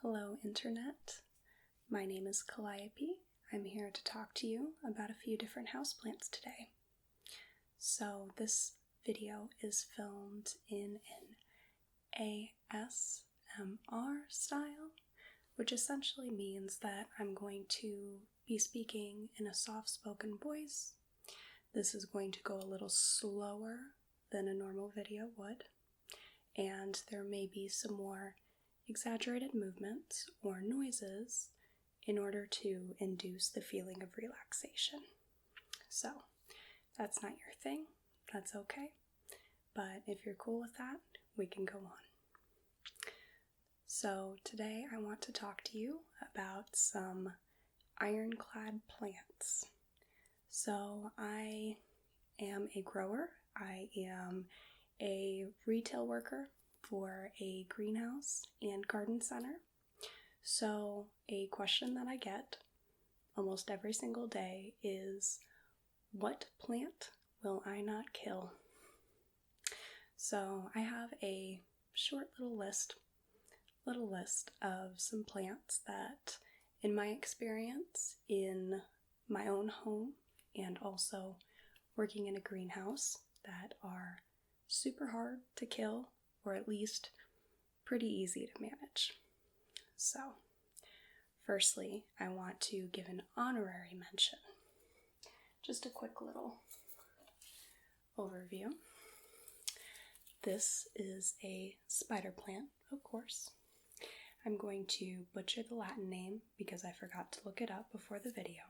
Hello Internet, my name is Calliope. I'm here to talk to you about a few different houseplants today. So this video is filmed in an ASMR style, which essentially means that I'm going to be speaking in a soft-spoken voice. This is going to go a little slower than a normal video would, and there may be some more exaggerated movements or noises in order to induce the feeling of relaxation. So, if that's not your thing, that's okay. But if you're cool with that, we can go on. So today I want to talk to you about some ironclad plants. So I am a grower. I am a retail worker for a greenhouse and garden center. So a question that I get almost every single day is, what plant will I not kill? So I have a short little list of some plants that, in my experience in my own home and also working in a greenhouse, that are super hard to kill, or at least pretty easy to manage. So, firstly, I want to give an honorary mention. Just a quick little overview. This is a spider plant, of course. I'm going to butcher the Latin name because I forgot to look it up before the video,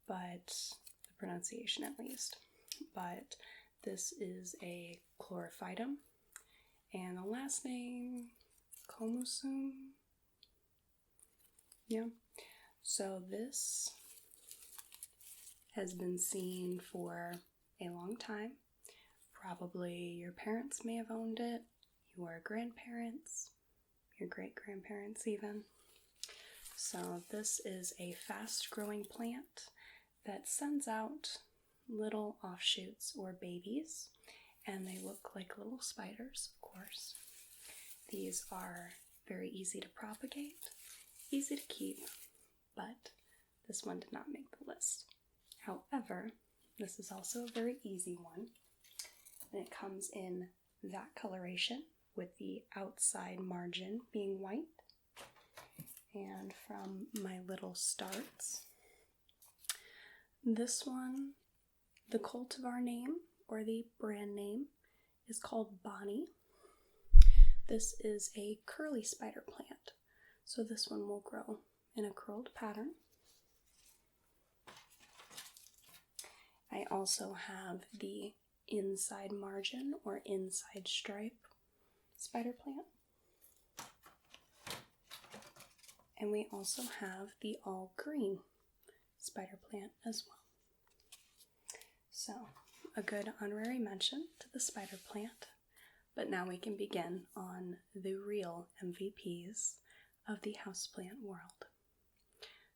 but the pronunciation at least. But this is a Chlorophytum, and the last name, comosum. Yeah. So this has been seen for a long time. Probably your parents may have owned it, your grandparents, your great-grandparents even. So this is a fast-growing plant that sends out little offshoots or babies, and they look like little spiders, of course. These are very easy to propagate, easy to keep, but this one did not make the list. However, this is also a very easy one, and it comes in that coloration with the outside margin being white. And from my little starts, this one, the cultivar name or the brand name is called Bonnie. This is a curly spider plant, so this one will grow in a curled pattern. I also have the inside margin or inside stripe spider plant. And we also have the all green spider plant as well. So, a good honorary mention to the spider plant, but now we can begin on the real MVPs of the houseplant world.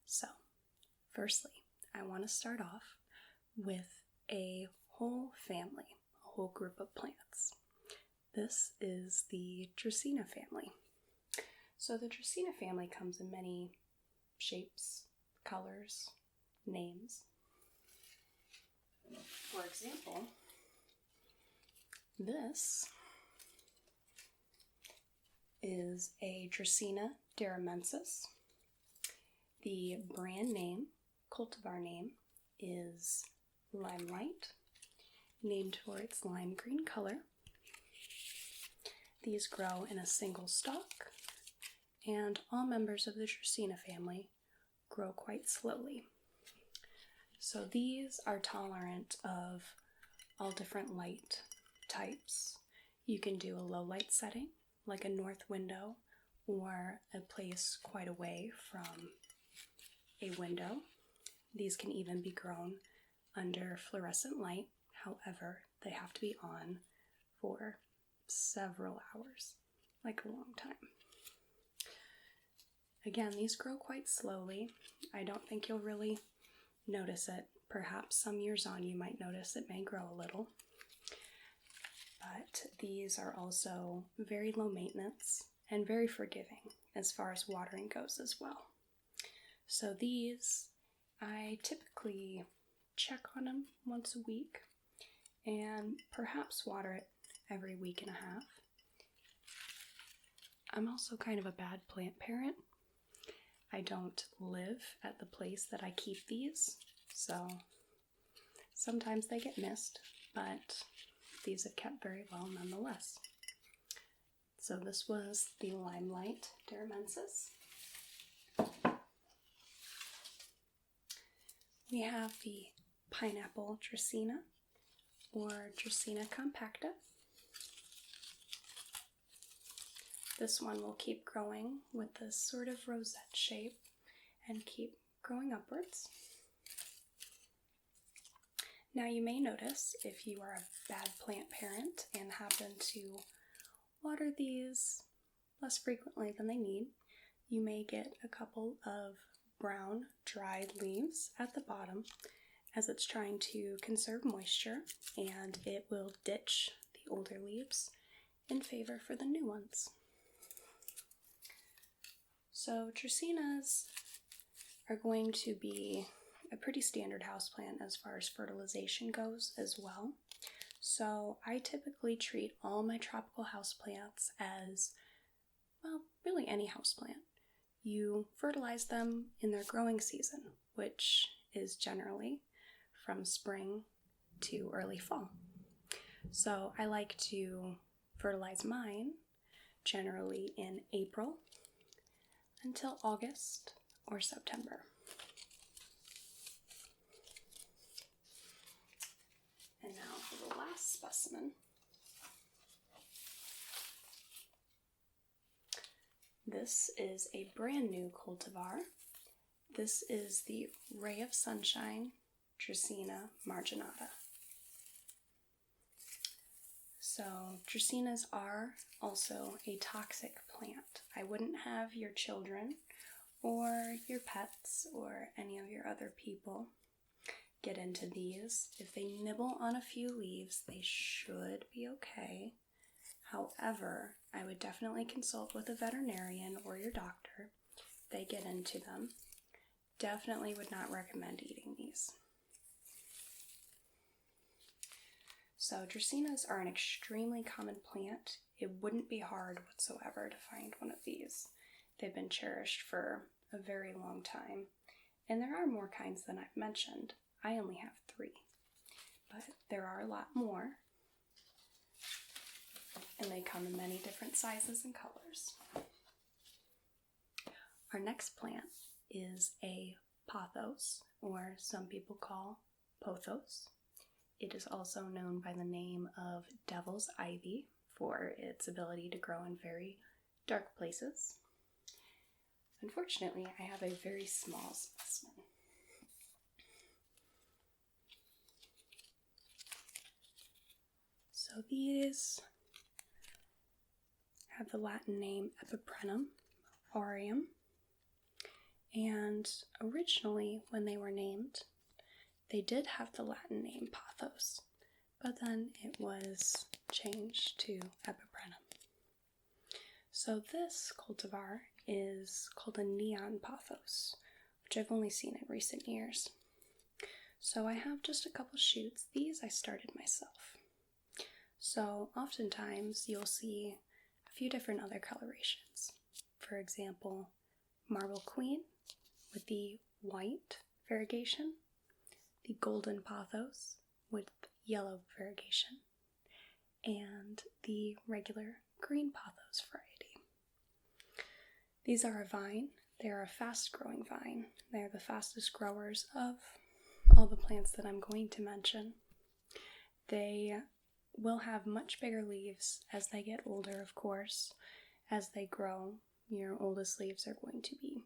So, firstly, I want to start off with a whole family, a whole group of plants. This is the Dracaena family. So the Dracaena family comes in many shapes, colors, names. For example, this is a Dracaena deremensis. The brand name, cultivar name, is Limelight, named for its lime green color. These grow in a single stalk, and all members of the Dracaena family grow quite slowly. So these are tolerant of all different light types. You can do a low light setting, like a north window, or a place quite away from a window. These can even be grown under fluorescent light. However, they have to be on for several hours, like a long time. Again, these grow quite slowly. I don't think you'll really notice it. Perhaps some years on you might notice it may grow a little. But these are also very low maintenance and very forgiving as far as watering goes as well. So these, I typically check on them once a week and perhaps water it every week and a half. I'm also kind of a bad plant parent. I don't live at the place that I keep these, so sometimes they get missed, but these have kept very well nonetheless. So this was the Limelight deremensis. We have the pineapple Dracaena, or Dracaena compacta. This one will keep growing with this sort of rosette shape and keep growing upwards. Now you may notice, if you are a bad plant parent and happen to water these less frequently than they need, you may get a couple of brown dried leaves at the bottom as it's trying to conserve moisture, and it will ditch the older leaves in favor for the new ones. So Dracaenas are going to be a pretty standard houseplant as far as fertilization goes as well. So I typically treat all my tropical houseplants as, well, really any houseplant. You fertilize them in their growing season, which is generally from spring to early fall. So I like to fertilize mine generally in April until August or September. And now for the last specimen. This is a brand new cultivar. This is the Ray of Sunshine Dracaena marginata. So Dracaenas are also a toxic plant. I wouldn't have your children or your pets or any of your other people get into these. If they nibble on a few leaves, they should be okay. However, I would definitely consult with a veterinarian or your doctor if they get into them. Definitely would not recommend eating these. So Dracaenas are an extremely common plant. It wouldn't be hard whatsoever to find one of these. They've been cherished for a very long time. And there are more kinds than I've mentioned. I only have 3, but there are a lot more. And they come in many different sizes and colors. Our next plant is a pothos, or some people call pothos. It is also known by the name of devil's ivy for its ability to grow in very dark places. Unfortunately, I have a very small specimen. So these have the Latin name Epipremnum, aureum, and originally when they were named, they did have the Latin name Pothos, but then it was changed to Epipremnum. So this cultivar is called a neon pothos, which I've only seen in recent years. So I have just a couple shoots. These I started myself. So oftentimes you'll see a few different other colorations. For example, Marble Queen with the white variegation, the Golden Pothos with yellow variegation, and the regular green Pothos variety. These are a vine. They are a fast-growing vine. They are the fastest growers of all the plants that I'm going to mention. They will have much bigger leaves as they get older, of course. As they grow, your oldest leaves are going to be,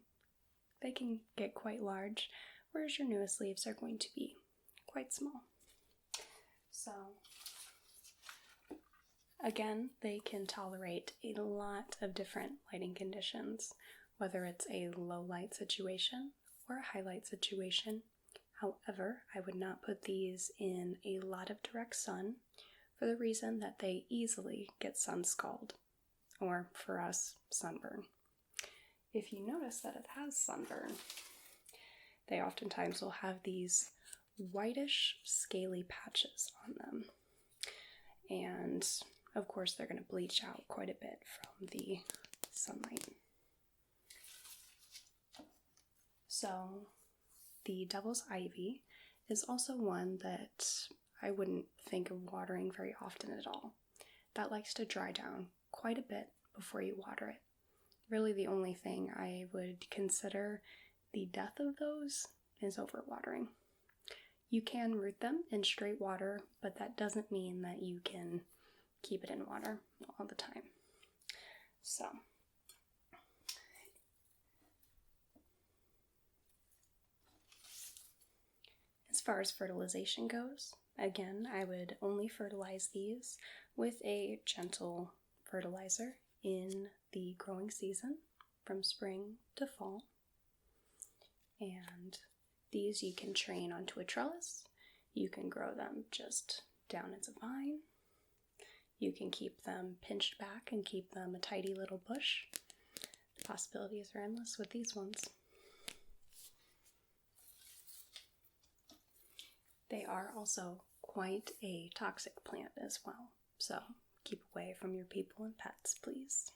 they can get quite large, whereas your newest leaves are going to be quite small. So, again, they can tolerate a lot of different lighting conditions, whether it's a low light situation or a high light situation. However, I would not put these in a lot of direct sun for the reason that they easily get sun scald. or for us, sunburn. If you notice that it has sunburn, they oftentimes will have these whitish, scaly patches on them. And of course, they're going to bleach out quite a bit from the sunlight. So, the devil's ivy is also one that I wouldn't think of watering very often at all. That likes to dry down quite a bit before you water it. Really, the only thing I would consider the death of those is overwatering. You can root them in straight water, but that doesn't mean that you can keep it in water all the time. So, as far as fertilization goes, again, I would only fertilize these with a gentle fertilizer in the growing season from spring to fall. And these you can train onto a trellis. You can grow them just down as a vine. You can keep them pinched back and keep them a tidy little bush. The possibilities are endless with these ones. They are also quite a toxic plant as well, so keep away from your people and pets, please.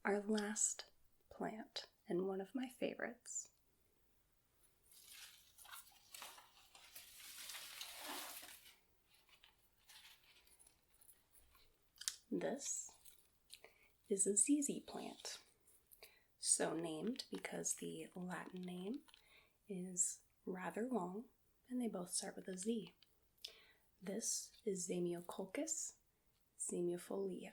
Our last plant, and one of my favorites, this is a ZZ plant, so named because the Latin name is rather long and they both start with a Z. This is Zamioculcas, zamiifolia.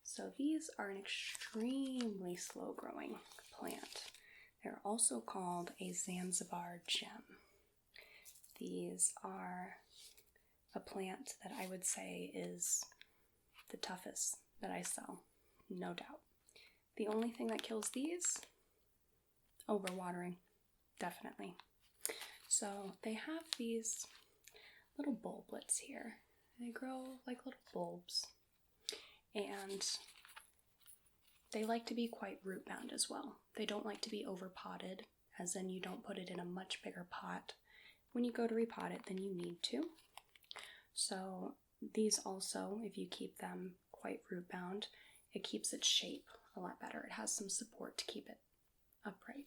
So these are an extremely slow growing plant. They're also called a Zanzibar gem. These are a plant that I would say is the toughest that I sell, no doubt. The only thing that kills these, overwatering, definitely. So they have these little bulblets here. They grow like little bulbs, and they like to be quite root bound as well. They don't like to be over potted, as in you don't put it in a much bigger pot. When you go to repot it, then you need to. So these also, if you keep them quite root bound, it keeps its shape a lot better. It has some support to keep it upright.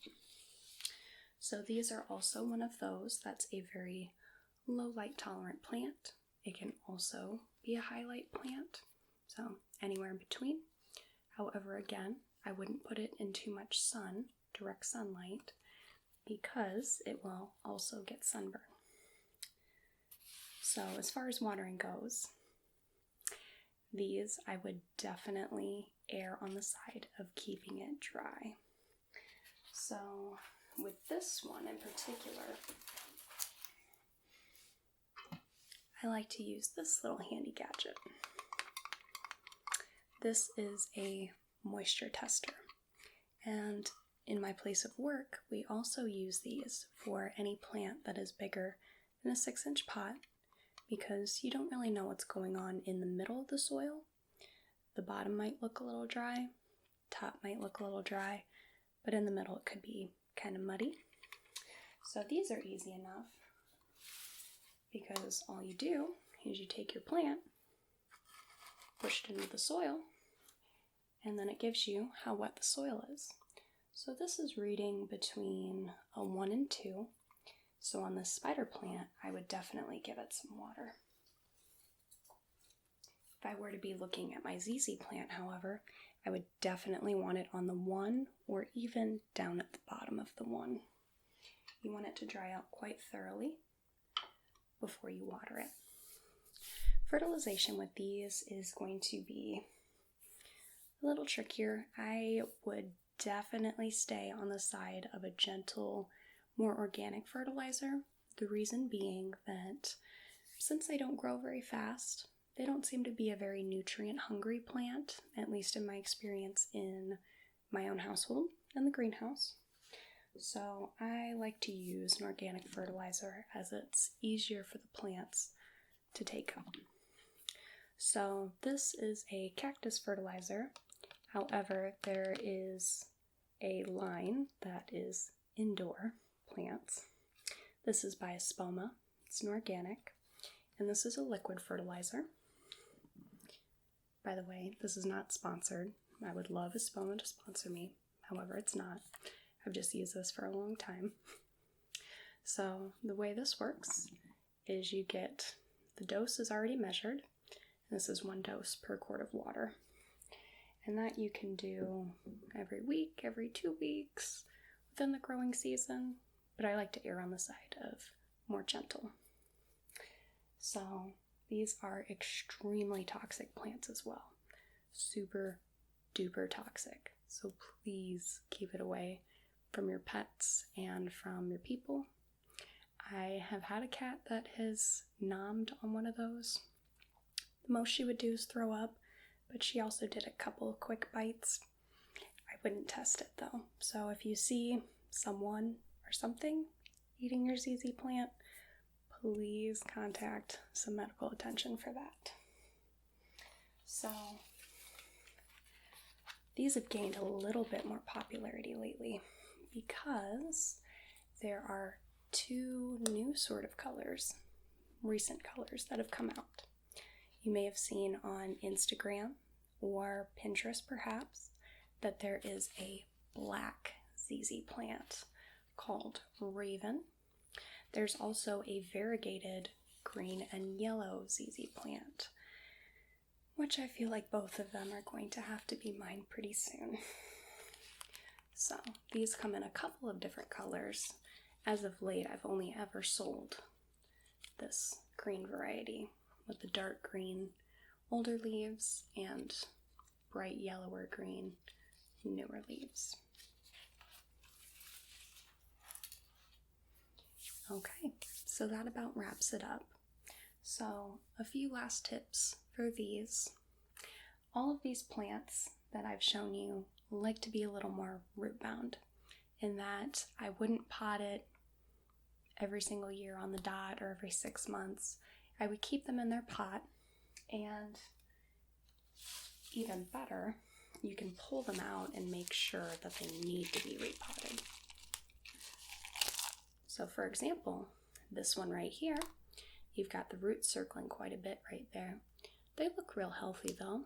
So these are also one of those that's a very low light tolerant plant. It can also be a highlight plant, so anywhere in between. However, again, I wouldn't put it in too much sun, direct sunlight, because it will also get sunburn. So as far as watering goes, these I would definitely err on the side of keeping it dry. So with this one in particular, I like to use this little handy gadget. This is a moisture tester, and in my place of work, we also use these for any plant that is bigger than a 6-inch pot, because you don't really know what's going on in the middle of the soil. The bottom might look a little dry, top might look a little dry, but in the middle it could be kind of muddy. So these are easy enough, because all you do is you take your plant, push it into the soil, and then it gives you how wet the soil is. So this is reading between a 1 and 2. So on this spider plant, I would definitely give it some water. If I were to be looking at my ZZ plant, however, I would definitely want it on the 1 or even down at the bottom of the 1. You want it to dry out quite thoroughly before you water it. Fertilization with these is going to be a little trickier. I would definitely stay on the side of a gentle, more organic fertilizer. The reason being that since they don't grow very fast, they don't seem to be a very nutrient hungry plant, at least in my experience in my own household and the greenhouse. So I like to use an organic fertilizer as it's easier for the plants to take up. So this is a cactus fertilizer. However, there is a line that is indoor plants. This is by Espoma. It's an organic. And this is a liquid fertilizer. By the way, this is not sponsored. I would love Espoma to sponsor me. However, it's not. I've just used this for a long time. So the way this works is you get, the dose is already measured. This is 1 dose per quart of water. And that you can do every week, every 2 weeks within the growing season. But I like to err on the side of more gentle. So these are extremely toxic plants as well. Super duper toxic. So please keep it away from your pets and from your people. I have had a cat that has nommed on one of those. The most she would do is throw up, but she also did a couple of quick bites. I wouldn't test it though. So if you see someone or something eating your ZZ plant, please contact some medical attention for that. So these have gained a little bit more popularity lately because there are 2 new sort of colors, recent colors that have come out. You may have seen on Instagram or Pinterest perhaps that there is a black ZZ plant called Raven. There's also a variegated green and yellow ZZ plant, which I feel like both of them are going to have to be mine pretty soon. So these come in a couple of different colors. As of late, I've only ever sold this green variety with the dark green older leaves and bright yellower green newer leaves. Okay, so that about wraps it up. So a few last tips for these. All of these plants that I've shown you like to be a little more root bound, in that I wouldn't pot it every single year on the dot or every 6 months. I would keep them in their pot, and even better, you can pull them out and make sure that they need to be repotted. So for example, this one right here, you've got the roots circling quite a bit right there. They look real healthy though.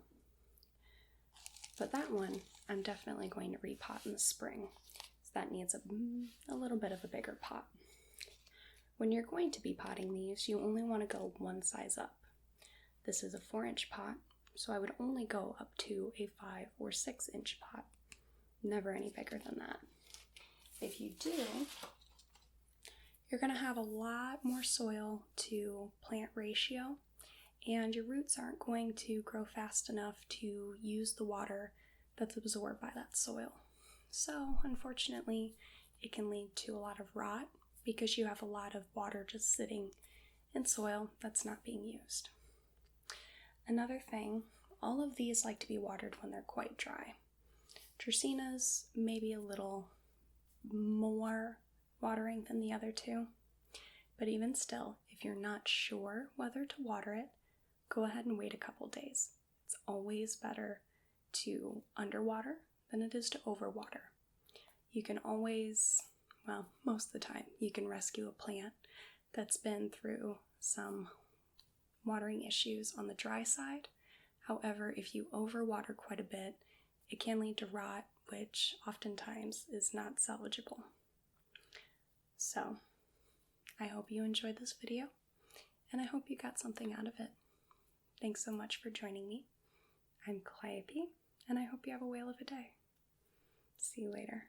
But that one, I'm definitely going to repot in the spring. So that needs a little bit of a bigger pot. When you're going to be potting these, you only want to go one size up. This is a 4-inch pot, so I would only go up to a 5 or 6-inch pot. Never any bigger than that. If you do, you're going to have a lot more soil to plant ratio, and your roots aren't going to grow fast enough to use the water that's absorbed by that soil. So, unfortunately, it can lead to a lot of rot because you have a lot of water just sitting in soil that's not being used. Another thing, all of these like to be watered when they're quite dry. Dracaenas maybe a little more watering than the other 2, but even still, if you're not sure whether to water it, go ahead and wait a couple days. It's always better to underwater than it is to overwater. You can always, well, most of the time, you can rescue a plant that's been through some watering issues on the dry side. However, if you overwater quite a bit, it can lead to rot, which oftentimes is not salvageable. So, I hope you enjoyed this video, and I hope you got something out of it. Thanks so much for joining me. I'm Calliope, and I hope you have a whale of a day. See you later.